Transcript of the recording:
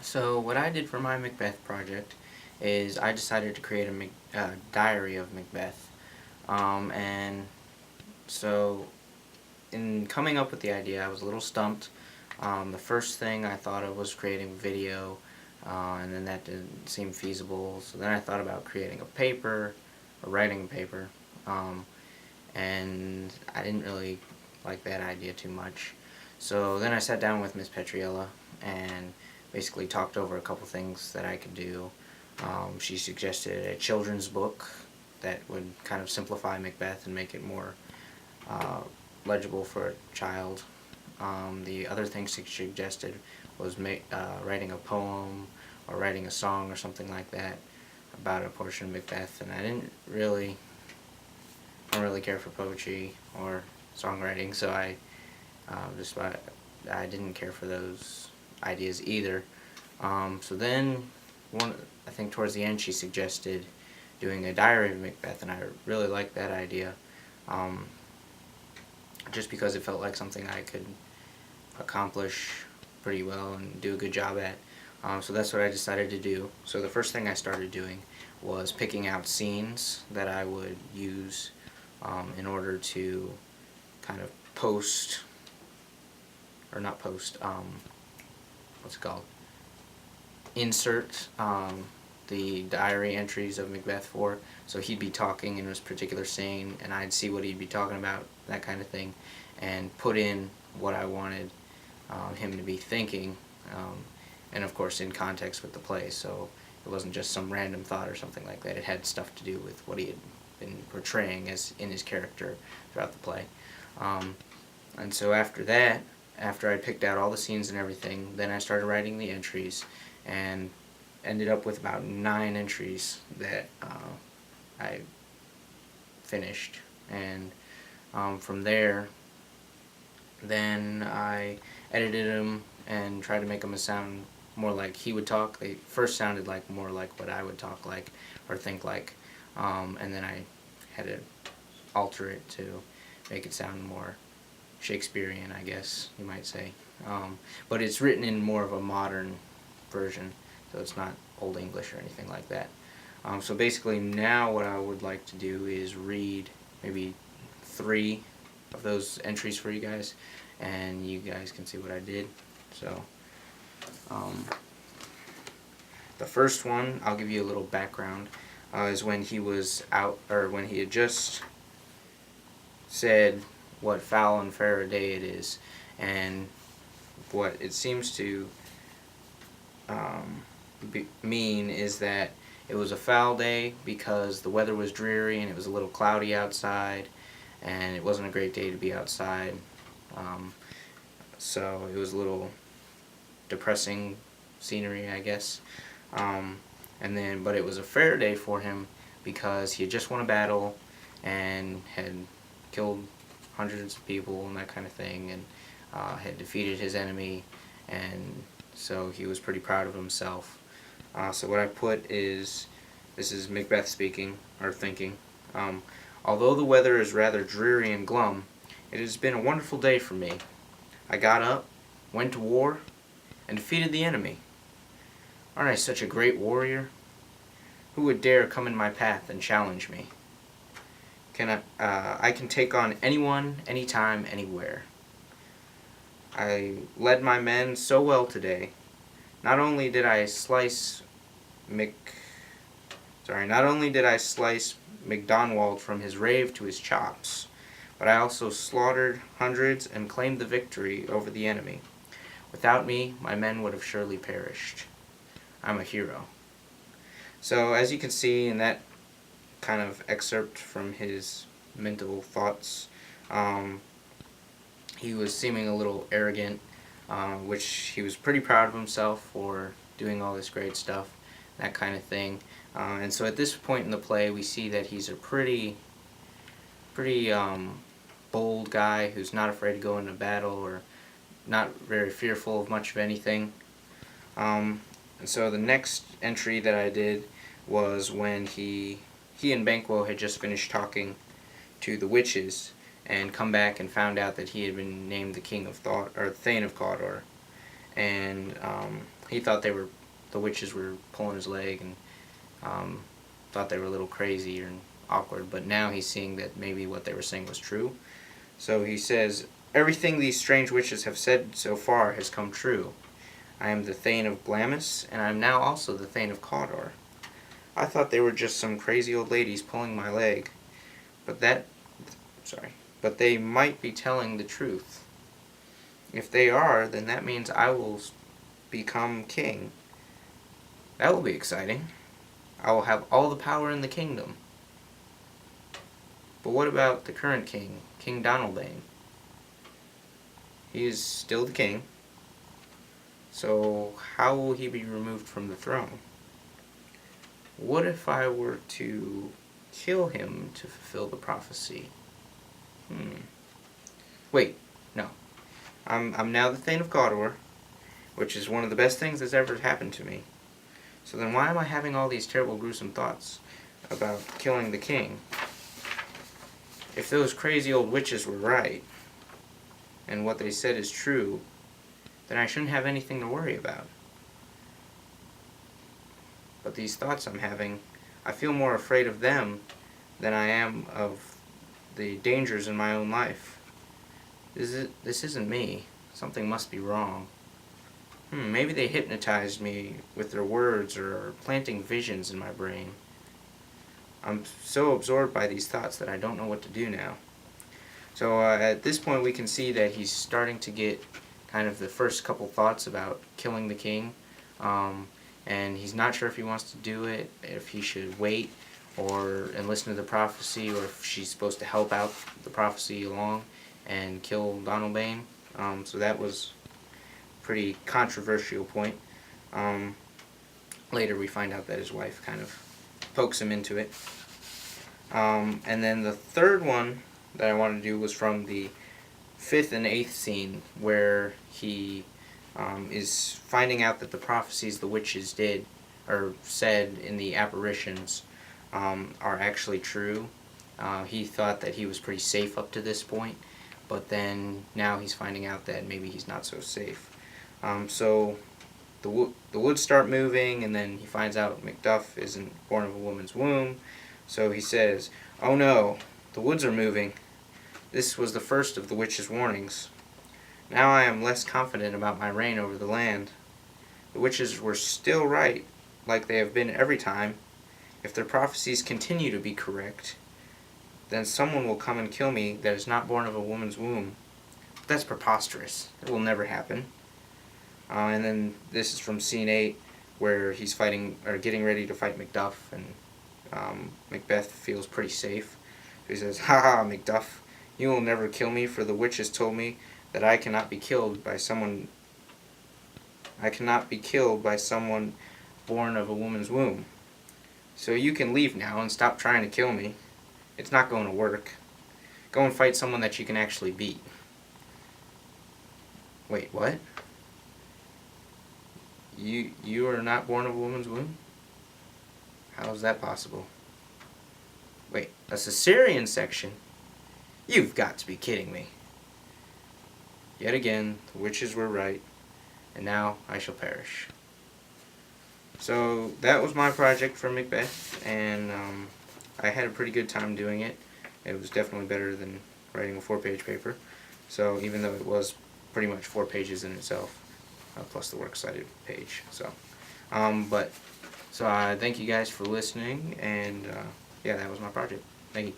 So what I did for my Macbeth project is I decided to create a diary of Macbeth. And so in coming up with the idea, I was a little stumped. The first thing I thought of was creating video, and then that didn't seem feasible. So then I thought about creating a paper, or writing a paper, um, and I didn't really like that idea too much. So then I sat down with Miss Petriella and basically talked over a couple things that I could do. She suggested a children's book that would kind of simplify Macbeth and make it more uh, legible for a child. The other thing she suggested was writing a poem or writing a song or something like that about a portion of Macbeth, and I don't really care for poetry or songwriting, so I didn't care for those ideas either. So then, I think towards the end, she suggested doing a diary of Macbeth, and I really liked that idea, just because it felt like something I could accomplish pretty well and do a good job at. So that's what I decided to do. So the first thing I started doing was picking out scenes that I would use in order to kind of post, or not post, what's it called? Insert the diary entries of Macbeth for. So he'd be talking in this particular scene, and I'd see what he'd be talking about, that kind of thing, and put in what I wanted him to be thinking, and of course in context with the play. So it wasn't just some random thought or something like that. It had stuff to do with what he had been portraying as in his character throughout the play. And so after that, after I picked out all the scenes and everything, then I started writing the entries, and ended up with about 9 entries that I finished. And from there, then I edited them and tried to make them sound more like he would talk. They first sounded like more like what I would talk like or think like, and then I had to alter it to make it sound more Shakespearean, I guess you might say. But it's written in more of a modern version, so it's not Old English or anything like that. So basically now what I would like to do is read maybe 3 of those entries for you guys, and you guys can see what I did. So the first one, I'll give you a little background, is when he was out, or when he had just said what foul and fair a day it is, and what it seems to mean is that it was a foul day because the weather was dreary and it was a little cloudy outside, and it wasn't a great day to be outside. So it was a little depressing scenery, I guess. But it was a fair day for him because he had just won a battle and had killed hundreds of people and that kind of thing, and had defeated his enemy, and so he was pretty proud of himself. So what I put is, this is Macbeth speaking, or thinking, although the weather is rather dreary and glum, it has been a wonderful day for me. I got up, went to war, and defeated the enemy. Aren't I such a great warrior? Who would dare come in my path and challenge me? I can take on anyone, anytime, anywhere. I led my men so well today. Not only did I slice McDonwald from his rave to his chops, but I also slaughtered hundreds and claimed the victory over the enemy. Without me, my men would have surely perished. I'm a hero. So as you can see in that kind of excerpt from his mental thoughts, he was seeming a little arrogant, which he was pretty proud of himself for doing all this great stuff, that kind of thing. And so at this point in the play, we see that he's a pretty bold guy who's not afraid to go into battle, or not very fearful of much of anything. And so the next entry that I did was when he and Banquo had just finished talking to the witches and come back and found out that he had been named the King of Thought, or Thane of Cawdor. And he thought the witches were pulling his leg, and thought they were a little crazy and awkward, but now he's seeing that maybe what they were saying was true. So he says, "Everything these strange witches have said so far has come true. I am the Thane of Glamis, and I am now also the Thane of Cawdor. I thought they were just some crazy old ladies pulling my leg, but but they might be telling the truth. If they are, then that means I will become king. That will be exciting. I will have all the power in the kingdom. But what about the current king, King Donalbain? He is still the king, so how will he be removed from the throne? What if I were to kill him to fulfill the prophecy? Wait, no. I'm now the Thane of Cawdor, which is one of the best things that's ever happened to me. So then why am I having all these terrible, gruesome thoughts about killing the king? If those crazy old witches were right, and what they said is true, then I shouldn't have anything to worry about. But these thoughts I'm having, I feel more afraid of them than I am of the dangers in my own life. This isn't me. Something must be wrong. Maybe they hypnotized me with their words or are planting visions in my brain. I'm so absorbed by these thoughts that I don't know what to do now. So at this point we can see that he's starting to get kind of the first couple thoughts about killing the king. And he's not sure if he wants to do it, if he should wait and listen to the prophecy, or if she's supposed to help out the prophecy along and kill Donalbain. So that was a pretty controversial point. Later we find out that his wife kind of pokes him into it. And then the third one that I wanted to do was from the 5th and 8th scene, where he is finding out that the prophecies the witches did or said in the apparitions are actually true. He thought that he was pretty safe up to this point, but then now he's finding out that maybe he's not so safe. So the woods start moving, and then he finds out Macduff isn't born of a woman's womb. So he says, "Oh no, the woods are moving. This was the first of the witch's warnings. Now I am less confident about my reign over the land. The witches were still right, like they have been every time. If their prophecies continue to be correct, then someone will come and kill me that is not born of a woman's womb. But that's preposterous. It will never happen." And then this is from scene 8, where he's getting ready to fight Macduff, and Macbeth feels pretty safe. So he says, "Ha ha, Macduff, you will never kill me, for the witches told me that I cannot be killed by someone born of a woman's womb. So you can leave now and stop trying to kill me. It's not going to work. Go and fight someone that you can actually beat." Wait, what? You are not born of a woman's womb? How is that possible? Wait, a cesarean section? You've got to be kidding me. Yet again, the witches were right, and now I shall perish. So that was my project for Macbeth, and I had a pretty good time doing it. It was definitely better than writing a 4-page paper. So even though it was pretty much 4 pages in itself, plus the works cited page. So, thank you guys for listening, and yeah, that was my project. Thank you.